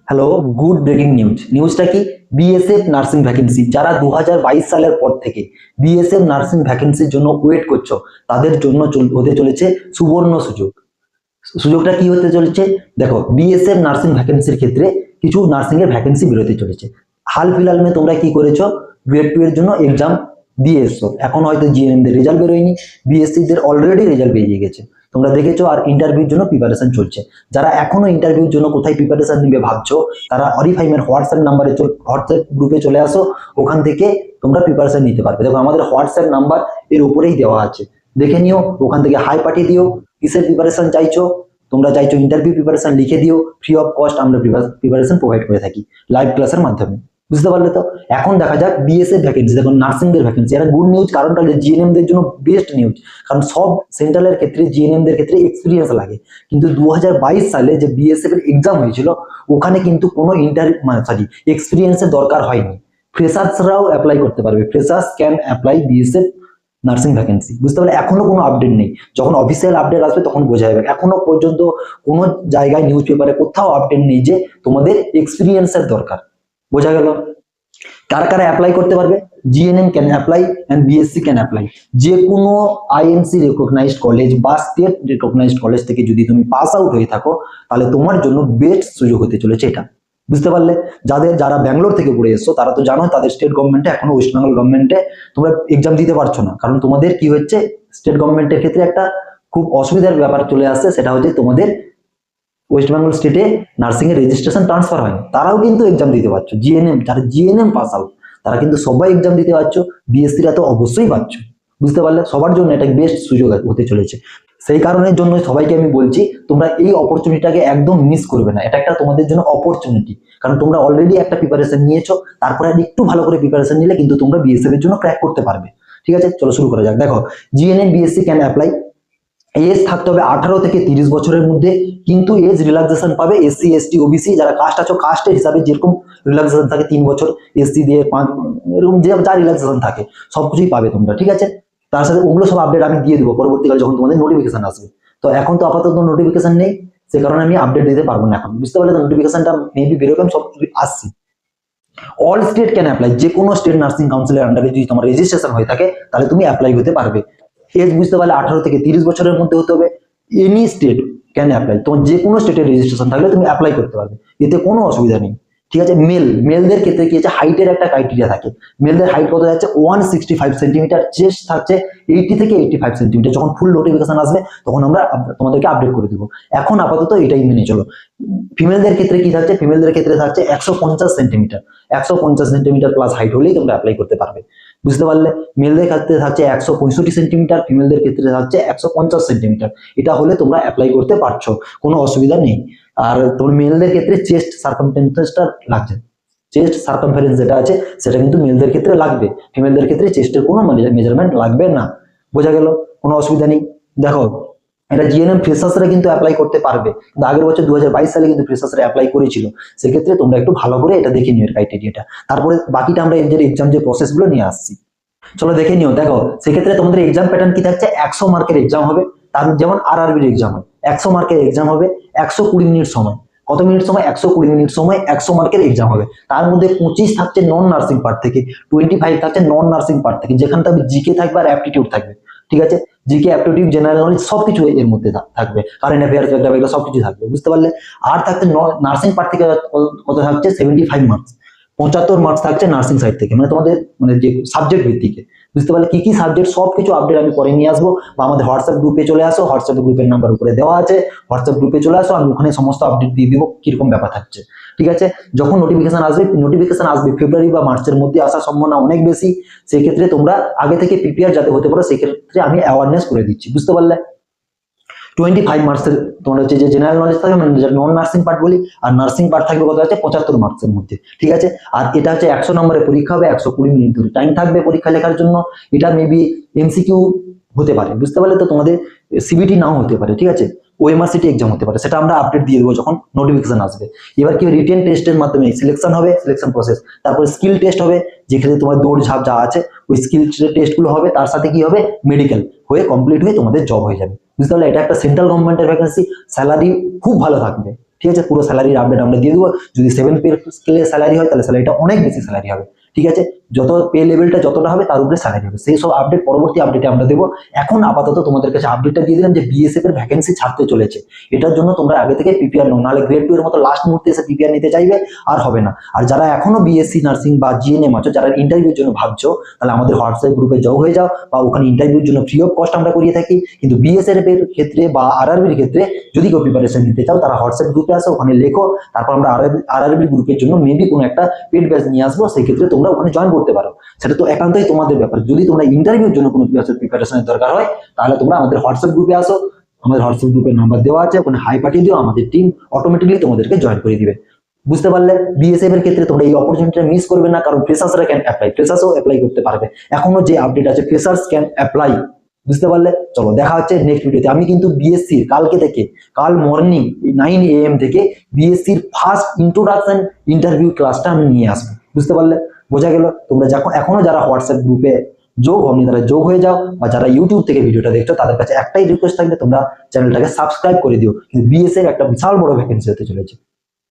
Hello, good breaking নিউজটা কি? BSF nursing vacancy যারা 2022 সালের পর থেকে বিএসএফ নার্সিং ভ্যাকেন্সির জন্য ওয়েট করছো তাদের জন্য হতে চলেছে সুবর্ণ সুযোগটা কি হতে চলেছে? দেখো, বিএসএফ নার্সিং ভ্যাকেন্সির ক্ষেত্রে কিছু নার্সিং এর ভ্যাকেন্সি বেরোতে চলেছে। হাল ফিলহাল তোমরা কি করেছো? গ্রেড 2 এর জন্য এক্সাম দিয়ে এসছো, এখন হয়তো জিএনএম দের রেজাল্ট বেরোয়নি, বিএসসি দের অলরেডি রেজাল্ট বেরিয়ে গেছে, তোমরা দেখেছো, আর ইন্টারভিউর জন্য প্রিপারেশন চলছে। যারা এখনো ইন্টারভিউর জন্য কোথায় প্রিপারেশন নিবে ভাবছো, তারা অরিফাইমের হোয়াটসঅ্যাপ নাম্বারে হোয়াটসঅ্যাপ গ্রুপে চলে আসো, ওখান থেকে তোমরা প্রিপারেশন নিতে পারবে। দেখো, আমাদের হোয়াটসঅ্যাপ নাম্বার এর উপরেই দেওয়া আছে, দেখে নিও, ওখান থেকে হাই পাঠিয়ে দিও। কিসের প্রিপারেশন চাইছো? তোমরা চাইছো ইন্টারভিউ প্রিপারেশন, লিখে দিও, ফ্রি অফ কস্ট আমরা প্রিপারেশন প্রোভাইড করে থাকি লাইভ ক্লাসের মাধ্যমে। বুঝতে পারলে তো? এখন দেখা যাক বিএসএফ ভ্যাকেন্সি, দেখুন নার্সিং দের ভ্যাকেন্সি, এটা গুড নিউজ। কারণটা জিএনএম দের জন্য বেস্ট নিউজ, কারণ সব সেন্ট্রালের ক্ষেত্রে জিএনএম দের ক্ষেত্রে এক্সপিরিয়েন্স লাগে, কিন্তু 2022 সালে যে বিএসএফ এর এক্সাম হয়েছিল ওখানে কিন্তু কোনো এক্সপিরিয়েন্সের দরকার হয়নি। ফ্রেশার্সরাও অ্যাপ্লাই করতে পারবে, freshers can apply BSF nursing vacancy. বুঝতে পারলে? এখনো কোনো আপডেট নেই, যখন অফিসিয়াল আপডেট আসবে তখন বোঝা যাবে। এখনো পর্যন্ত কোনো জায়গায় নিউজ পেপারে কোথাও আপডেট নেই যে তোমাদের এক্সপিরিয়েন্সের দরকার। বোঝা গেল? কারা কারা অ্যাপ্লাই করতে পারবে? GNM can apply and BSc can apply. যে কোনো আইএমসি রেকগনাইজড কলেজ বা স্টেট রেকগনাইজড কলেজ থেকে যদি তুমি পাস আউট হয়ে থাকো, তাহলে তোমার জন্য বেস্ট সুযোগ হতে চলেছে এটা। বুঝতে পারলে? যারা ব্যাঙ্গালোর থেকে পড়ে এসছো তারা তো জানো তাদের স্টেট গভর্নমেন্টে, এখনো ওয়েস্ট বেঙ্গল গভর্নমেন্টে তোমরা এক্সাম দিতে পারছো না, কারণ তোমাদের কি হচ্ছে, স্টেট গভর্নমেন্টের ক্ষেত্রে একটা খুব অসুবিধার ব্যাপার চলে আসছে, সেটা হচ্ছে তোমাদের ওয়েস্ট বেঙ্গল স্টেটে নার্সিং এর রেজিস্ট্রেশন ট্রান্সফার হয়, তারাও কিন্তু এক্সাম দিতে পারছো। জিএনএম, যারা জিএনএম পাস আউট তারা কিন্তু সবাই এক্সাম দিতে পারছো, বিএসসিরা তো অবশ্যই পাচ্ছ। বুঝতে পারলে? সবার জন্য এটা বেস্ট সুযোগ হতে চলেছে। সেই কারণের জন্য সবাইকে আমি বলছি, তোমরা এই অপরচুনিটিটাকে একদম মিস করবে না, এটা একটা তোমাদের জন্য অপরচুনিটি, কারণ তোমরা অলরেডি একটা প্রিপারেশন নিয়েছো, তারপরে একটু ভালো করে প্রিপারেশন নিলে কিন্তু তোমরা বিএসএফ এর জন্য ক্র্যাক করতে পারবে। ঠিক আছে, চলো শুরু করা যাক। দেখো, GNM BSc can apply. Age থাকতে হবে 18 থেকে 30 বছরের মধ্যে, কিন্তু এজ রিল্যাক্সেশন পাবে এসসি এসটি ওবিসি যারা কাস্ট আছো, কাস্টের হিসাবে যেরকম রিল্যাক্সেশন থাকে 3 বছর, এসসি দিয়ে 5, এরকম যে যা রিল্যাক্সেশন থাকে সবকিছুই পাবে তোমরা। ঠিক আছে, তার সাথে ওগুলো সব আপডেট আমি দিয়ে দেবো পরবর্তীকালে যখন তোমাদের নোটিফিকেশন আসবে। তো এখন তো আপাতত নোটিফিকেশন নেই, সে কারণে আমি আপডেট দিতে পারবো না এখন। বুঝতে পারলে? নোটিফিকেশনটা মেবি বেরোবে, সব আসছি। অল স্টেট ক্যান অ্যাপ্লাই, যে কোনো স্টেট নার্সিং কাউন্সিলের আন্ডারে যদি তোমার রেজিস্ট্রেশন হয়ে থাকে তাহলে তুমি অ্যাপ্লাই হতে পারবে। এজ বুঝতে পারলে 18 থেকে 30 বছরের মধ্যে হতে হবে। এনি স্টেট ক্যান অ্যাপ্লাই, তোমার যে কোনো স্টেটের রেজিস্ট্রেশন থাকলে তুমি অ্যাপ্লাই করতে পারবে, এতে কোনো অসুবিধা নেই। ঠিক আছে, মেলদের ক্ষেত্রে কি আছে, হাইটের একটা ক্রাইটেরিয়া থাকে। মেলদের হাইট কত যাচ্ছে? 165 সেন্টিমিটার, চেস্ট থাকছে 80 থেকে 85 সেন্টিমিটার। যখন ফুল নোটিফিকেশন আসবে তখন আমরা তোমাদেরকে আপডেট করে দেবো, এখন আপাতত এটাই মেনে চলো। ফিমেলদের ক্ষেত্রে কি থাকছে? ফিমেলদের ক্ষেত্রে থাকছে 150 সেন্টিমিটার, 150 সেন্টিমিটার প্লাস হাইট হলেই তোমরা অ্যাপ্লাই করতে পারবে। বুঝতে পারলে? মেলদের ক্ষেত্রে থাকছে 165 সেন্টিমিটার, ফিমেলদের ক্ষেত্রে থাকছে 150 সেন্টিমিটার। এটা হলে তোমরা অ্যাপ্লাই করতে পারছো, কোনো অসুবিধা নেই। আর তোমার মেলদের ক্ষেত্রে চেস্ট সার্কামফারেন্সটা লাগছে, চেস্ট সার্কামফারেন্স যেটা আছে সেটা কিন্তু মেলদের ক্ষেত্রে লাগবে, ফিমেলদের ক্ষেত্রে চেস্টের কোনো মেজারমেন্ট লাগবে না। বোঝা গেল? কোনো অসুবিধা নেই। দেখো, এটা জিএনএম ফ্রেশার্সরা কিন্তু অ্যাপ্লাই করতে পারবে, কিন্তু আগের বছর 2022 সালে কিন্তু ফ্রেশার্সরা অ্যাপ্লাই করেছিল, সেক্ষেত্রে তোমরা একটু ভালো করে এটা দেখে নিও ক্রাইটেরিয়াটা, তারপরে বাকিটা আমরা এর এক্সাম যে প্রসেসগুলো নিয়ে আসছি। চলো দেখে নিও। দেখো, সেক্ষেত্রে তোমাদের এক্সাম প্যাটার্ন কি থাকছে? 100 মার্কের এক্সাম হবে, তার যেমন আরআরবির এক্সাম হয় 100 মার্কের এক্সাম হবে, 120 মিনিট সময়। কত মিনিট সময়? 120 মিনিট সময় 100 মার্কের এক্সাম হবে। তার মধ্যে 25 থাকছে নন নার্সিং পার্ট থেকে, 25 থাকছে নন নার্সিং পার্ট থেকে, যেখানে থাকবে জিকে থাকবে আর অ্যাপটিটিউড থাকবে। ঠিক আছে, জিকে, অ্যাপটিটিউড, জেনারেল নলেজ সবকিছু এর মধ্যে থাকবে, কারেন্ট অ্যাফেয়ার্স এগুলো সবকিছু থাকবে। বুঝতে পারলে? আর থাকছে নার্সিং পার্ট থেকে কত থাকছে? 75 মার্কস, 75 মার্কস থাকছে নার্সিং সাইড থেকে, মানে তোমাদের মানে যে সাবজেক্ট ভিত্তিকে। বুঝতে পারলে? কি কি সাবজেক্ট সবকিছু আপডেট আমি পরে নিয়ে আসবো, বা আমাদের হোয়াটসঅ্যাপ গ্রুপে চলে আসো, হোয়াটসঅ্যাপ গ্রুপের নাম্বার উপরে দেওয়া আছে, হোয়াটসঅ্যাপ গ্রুপে চলে আসো, আমি ওখানে সমস্ত আপডেট দিয়ে দিব কিরকম ব্যাপার থাকছে। ঠিক আছে, যখন নোটিফিকেশন আসবে ফেব্রুয়ারি বা মার্চের মধ্যে আসার সম্ভাবনা অনেক বেশি, সেক্ষেত্রে তোমরা আগে থেকে প্রিপেয়ার যাতে হতে পারো, সেক্ষেত্রে আমি অ্যাওয়ারনেস করে দিচ্ছি। বুঝতে পারলে? 25 মার্কসের তোমার হচ্ছে যে জেনারেল নলেজ থাকবে, মানে নন নার্সিং পার্ট বলি, আর নার্সিং পার্ট থাকবে কত আছে? 75 মার্কসের মধ্যে। ঠিক আছে, আর এটা হচ্ছে 100 নম্বরের পরীক্ষা হবে, 120 মিনিট ধরে টাইম থাকবে পরীক্ষা লেখার জন্য। এটা মেবি এমসিকিউ হতে পারে। বুঝতে পারলে? তো তোমাদের সিবিটি নাও হতে পারে। ঠিক আছে, ওএমআর সিটি এক্সাম হতে পারে, সেটা আমরা আপডেট দিয়ে দেবো যখন নোটিফিকেশন আসবে। এবার কি রিটেন টেস্টের মাধ্যমে সিলেকশন হবে, সিলেকশন প্রসেস, তারপরে স্কিল টেস্ট হবে, যেখানে তোমার দৌড় ঝাঁপ যা আছে ওই স্কিল টেস্টগুলো হবে, তার সাথে কি হবে? মেডিকেল কমপ্লিট হয়ে তোমাদের জব হয়ে যাবে। বুঝতে পারলে? এটা একটা সেন্ট্রাল গভর্নমেন্টের ভ্যাকেন্সি, স্যালারি খুব ভালো থাকবে। ঠিক আছে, পুরো স্যালারির আপডেট আমরা দিয়ে দেবো। যদি 7 পে স্কেলে স্যালারি হয় তাহলে স্যালারিটা অনেক বেশি স্যালারি হবে। ঠিক আছে, যত পে লেভেলটা যতটা হবে তার উপরে স্যালারি হবে। সেই সব আপডেট পরবর্তী আপডেটে আমরা দেবো। এখন আপাতত তোমাদের কাছে আপডেটটা দিয়ে দিলাম যে বিএসএফ এর ভ্যাকেন্সি ছাড়তে চলেছে। এটার জন্য তোমরা আগে থেকে প্রিপেয়ার নাও, নাহলে গ্রেড 2 এর মতো লাস্ট মুহূর্তে এসে প্রিপেয়ার নিতে চাইবে, আর হবে না। আর যারা এখনো বিএসসি নার্সিং বা জিএনএম আছো, যারা ইন্টারভিউর জন্য ভাবছো, তাহলে আমাদের হোয়াটসঅ্যাপ গ্রুপে যোগ হয়ে যাও, বা ওখানে ইন্টারভিউর জন্য ফ্রি অফ কস্ট আমরা করিয়ে থাকি। কিন্তু বিএসএফ এর ক্ষেত্রে বা আরআরবির ক্ষেত্রে যদি কেউ প্রিপারেশন নিতে চাও, তারা হোয়াটসঅ্যাপ গ্রুপে আসো, ওখানে লেখো, তারপর আমরা আরআরবি গ্রুপের জন্য মেবি কোনো একটা পেড ব্যাচ নিয়ে আসবো, সেই ক্ষেত্রে তোমরা ওখানে জয়েন করতে পারো। সেটা তো একান্তই তোমাদের ব্যাপার। যদি তোমরা ইন্টারভিউর জন্য কোনো প্রিপারেশনের দরকার হয়, তাহলে তোমরা আমাদের হোয়াটসঅ্যাপ গ্রুপে আসো, আমাদের হোয়াটসঅ্যাপ গ্রুপের নাম্বার দেওয়া আছে, ওখানে হাই পাঠিয়ে দিও, আমাদের টিম অটোমেটিকলি তোমাদেরকে জয়েন করে দিবে। বুঝতে পারলে? বিএসএফ এর ক্ষেত্রে তোমরা এই অপরচুনিটিটা মিস করবে না, কারণ ফ্রেশার্সরা ক্যান অ্যাপ্লাই, ফ্রেশার্সও অ্যাপ্লাই করতে পারবে। এখনো যে আপডেট আছে, ফ্রেশার্স ক্যান অ্যাপ্লাই। বুঝতে পারলে? চলো দেখা হচ্ছে নেক্সট ভিডিওতে। আমি কিন্তু বিএসসির কালকে থেকে, কাল মর্নিং 9 AM থেকে বিএসসির ফার্স্ট ইন্ট্রোডাকশন ইন্টারভিউ ক্লাসটা আমি নিয়ে আসবো। বুঝতে পারলে? বোঝা গেল? তোমরা এখনো যারা হোয়াটসঅ্যাপ গ্রুপে যোগ হয়নি তারা যোগ হয়ে যাও, বা যারা ইউটিউব থেকে ভিডিওটা দেখছো তাদের কাছে একটাই রিকোয়েস্ট থাকবে, তোমরা চ্যানেলটাকে সাবস্ক্রাইব করে দিও। কিন্তু বিএসএফ একটা বিশাল বড় ভ্যাকেন্সি হতে চলেছে।